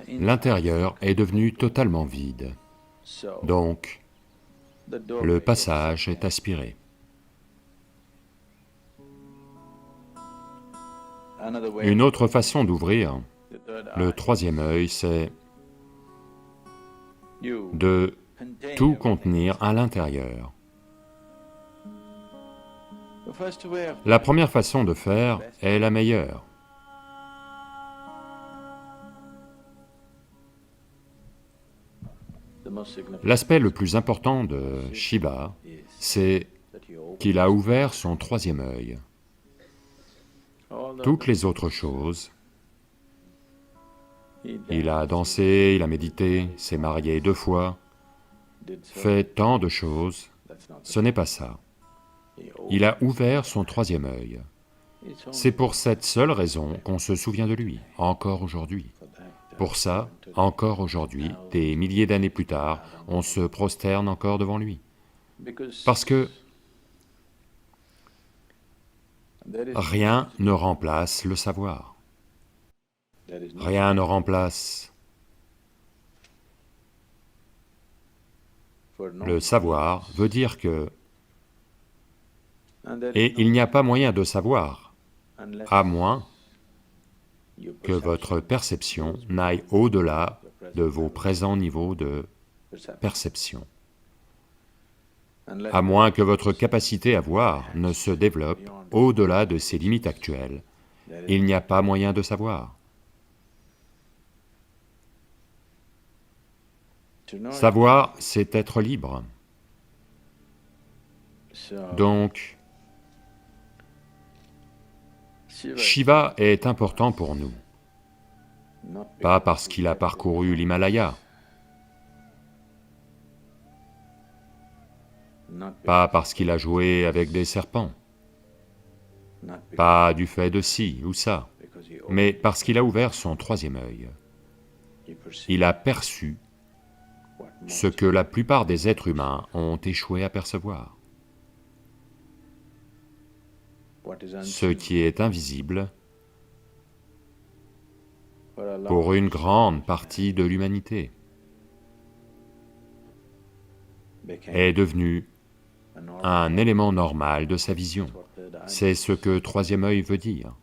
l'intérieur est devenu totalement vide. Donc, le passage est aspiré. Une autre façon d'ouvrir le troisième œil, c'est de tout contenir à l'intérieur. La première façon de faire est la meilleure. L'aspect le plus important de Shiva, c'est qu'il a ouvert son troisième œil. Toutes les autres choses, il a dansé, il a médité, s'est marié 2 fois, fait tant de choses, ce n'est pas ça. Il a ouvert son troisième œil. C'est pour cette seule raison qu'on se souvient de lui, encore aujourd'hui. Pour ça, encore aujourd'hui, des milliers d'années plus tard, on se prosterne encore devant lui. Parce que rien ne remplace le savoir. Rien ne remplace le savoir, veut dire que... Et il n'y a pas moyen de savoir, à moins que votre perception n'aille au-delà de vos présents niveaux de perception. À moins que votre capacité à voir ne se développe au-delà de ses limites actuelles, il n'y a pas moyen de savoir. Savoir, c'est être libre. Donc, Shiva est important pour nous, pas parce qu'il a parcouru l'Himalaya, pas parce qu'il a joué avec des serpents, pas du fait de ci ou ça, mais parce qu'il a ouvert son troisième œil. Il a perçu ce que la plupart des êtres humains ont échoué à percevoir. Ce qui est invisible pour une grande partie de l'humanité est devenu un élément normal de sa vision. C'est ce que troisième œil veut dire.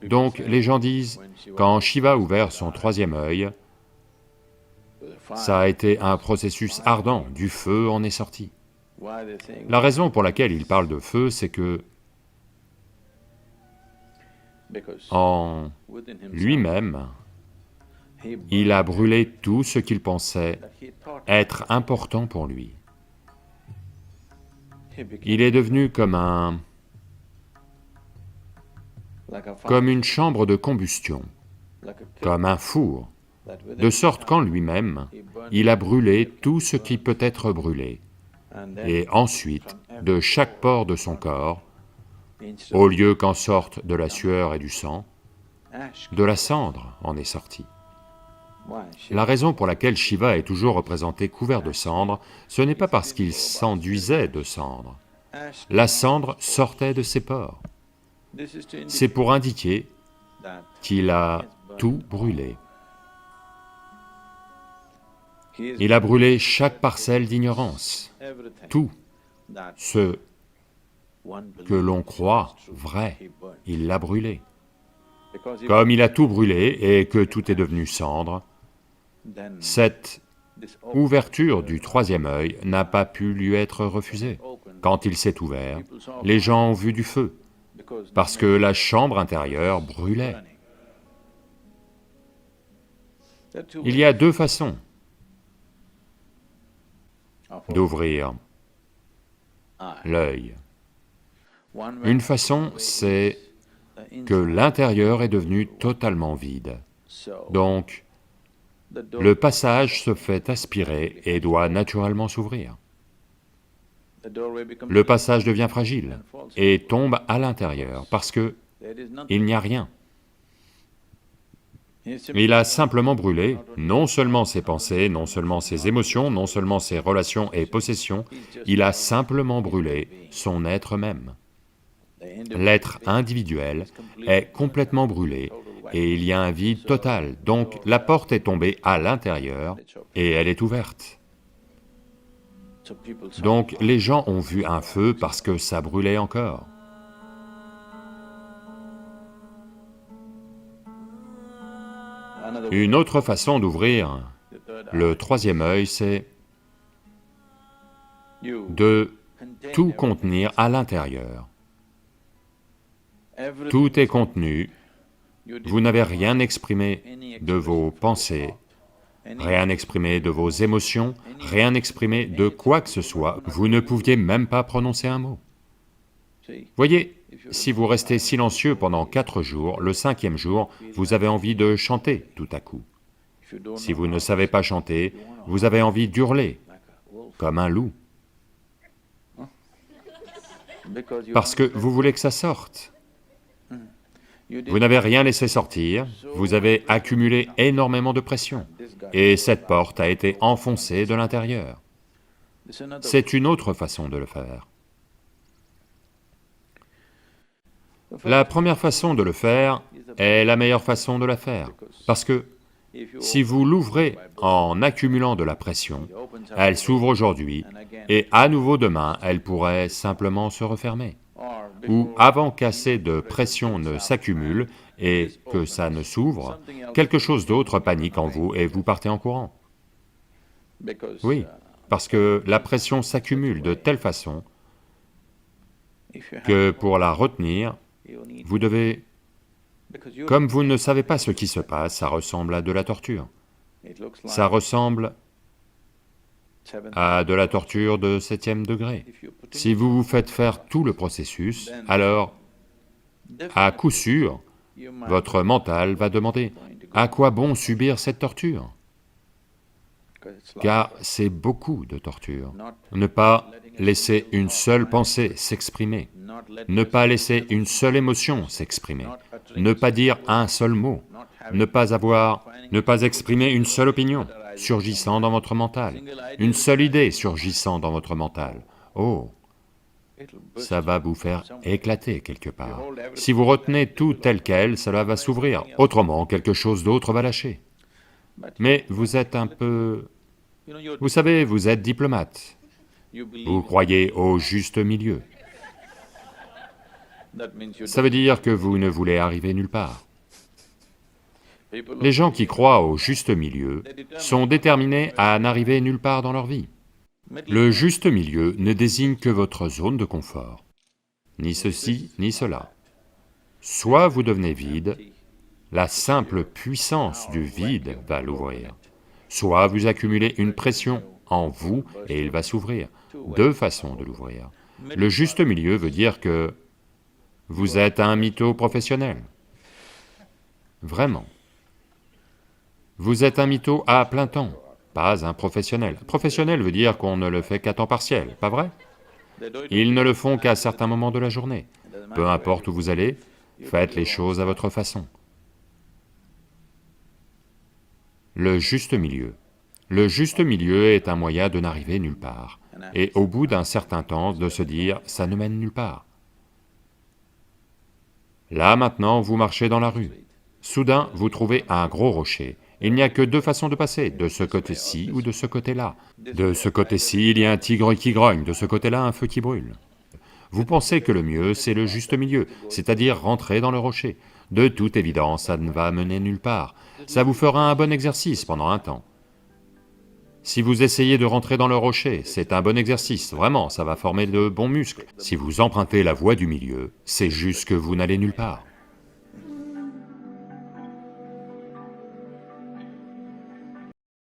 Donc les gens disent, quand Shiva a ouvert son troisième œil, ça a été un processus ardent, du feu en est sorti. La raison pour laquelle ils parlent de feu, c'est que en lui-même, il a brûlé tout ce qu'il pensait être important pour lui. Il est devenu comme une chambre de combustion, comme un four, de sorte qu'en lui-même, il a brûlé tout ce qui peut être brûlé, et ensuite, de chaque pore de son corps, au lieu qu'en sorte de la sueur et du sang, de la cendre en est sortie. La raison pour laquelle Shiva est toujours représenté couvert de cendre, ce n'est pas parce qu'il s'enduisait de cendre. La cendre sortait de ses pores. C'est pour indiquer qu'il a tout brûlé. Il a brûlé chaque parcelle d'ignorance, tout ce que l'on croit vrai, il l'a brûlé. Comme il a tout brûlé et que tout est devenu cendre, cette ouverture du troisième œil n'a pas pu lui être refusée. Quand il s'est ouvert, les gens ont vu du feu, parce que la chambre intérieure brûlait. Il y a 2 façons d'ouvrir l'œil. Une façon, c'est que l'intérieur est devenu totalement vide. Donc, le passage se fait aspirer et doit naturellement s'ouvrir. Le passage devient fragile et tombe à l'intérieur parce que il n'y a rien. Il a simplement brûlé non seulement ses pensées, non seulement ses émotions, non seulement ses relations et possessions, il a simplement brûlé son être même. L'être individuel est complètement brûlé et il y a un vide total, donc la porte est tombée à l'intérieur et elle est ouverte. Donc les gens ont vu un feu parce que ça brûlait encore. Une autre façon d'ouvrir le troisième œil, c'est de tout contenir à l'intérieur. Tout est contenu, vous n'avez rien exprimé de vos pensées, rien exprimé de vos émotions, rien exprimé de quoi que ce soit, vous ne pouviez même pas prononcer un mot. Voyez, si vous restez silencieux pendant 4 jours, le 5e jour, vous avez envie de chanter tout à coup. Si vous ne savez pas chanter, vous avez envie d'hurler, comme un loup. Parce que vous voulez que ça sorte. Vous n'avez rien laissé sortir, vous avez accumulé énormément de pression, et cette porte a été enfoncée de l'intérieur. C'est une autre façon de le faire. La première façon de le faire est la meilleure façon de la faire, parce que si vous l'ouvrez en accumulant de la pression, elle s'ouvre aujourd'hui, et à nouveau demain, elle pourrait simplement se refermer. Ou avant qu'assez de pression ne s'accumule et que ça ne s'ouvre, quelque chose d'autre panique en vous et vous partez en courant. Oui, parce que la pression s'accumule de telle façon que pour la retenir, vous devez... Comme vous ne savez pas ce qui se passe, ça ressemble à de la torture. Ça ressemble à de la torture de 7e degré. Si vous vous faites faire tout le processus, alors, à coup sûr, votre mental va demander « À quoi bon subir cette torture ?» Car c'est beaucoup de torture. Ne pas laisser une seule pensée s'exprimer, ne pas laisser une seule émotion s'exprimer, ne pas dire un seul mot, ne pas exprimer une seule opinion surgissant dans votre mental, une seule idée surgissant dans votre mental. Oh, ça va vous faire éclater quelque part. Si vous retenez tout tel quel, cela va s'ouvrir, autrement quelque chose d'autre va lâcher. Mais vous êtes un peu... Vous savez, vous êtes diplomate, vous croyez au juste milieu. Ça veut dire que vous ne voulez arriver nulle part. Les gens qui croient au juste milieu sont déterminés à n'arriver nulle part dans leur vie. Le juste milieu ne désigne que votre zone de confort, ni ceci, ni cela. Soit vous devenez vide, la simple puissance du vide va l'ouvrir, soit vous accumulez une pression en vous et il va s'ouvrir. 2 façons de l'ouvrir. Le juste milieu veut dire que vous êtes un mytho professionnel. Vraiment. Vous êtes un mytho à plein temps, pas un professionnel. Professionnel veut dire qu'on ne le fait qu'à temps partiel, pas vrai? Ils ne le font qu'à certains moments de la journée. Peu importe où vous allez, faites les choses à votre façon. Le juste milieu. Le juste milieu est un moyen de n'arriver nulle part, et au bout d'un certain temps de se dire « ça ne mène nulle part ». Là maintenant, vous marchez dans la rue. Soudain, vous trouvez un gros rocher. Il n'y a que 2 façons de passer, de ce côté-ci ou de ce côté-là. De ce côté-ci, il y a un tigre qui grogne, de ce côté-là, un feu qui brûle. Vous pensez que le mieux, c'est le juste milieu, c'est-à-dire rentrer dans le rocher. De toute évidence, ça ne va mener nulle part. Ça vous fera un bon exercice pendant un temps. Si vous essayez de rentrer dans le rocher, c'est un bon exercice, vraiment, ça va former de bons muscles. Si vous empruntez la voie du milieu, c'est juste que vous n'allez nulle part.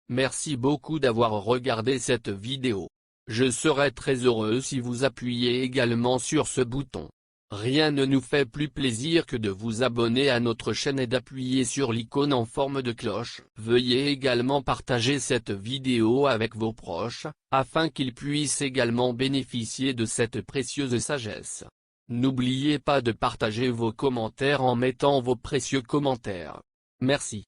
Merci beaucoup d'avoir regardé cette vidéo. Je serais très heureux si vous appuyez également sur ce bouton. Rien ne nous fait plus plaisir que de vous abonner à notre chaîne et d'appuyer sur l'icône en forme de cloche. Veuillez également partager cette vidéo avec vos proches, afin qu'ils puissent également bénéficier de cette précieuse sagesse. N'oubliez pas de partager vos commentaires en mettant vos précieux commentaires. Merci.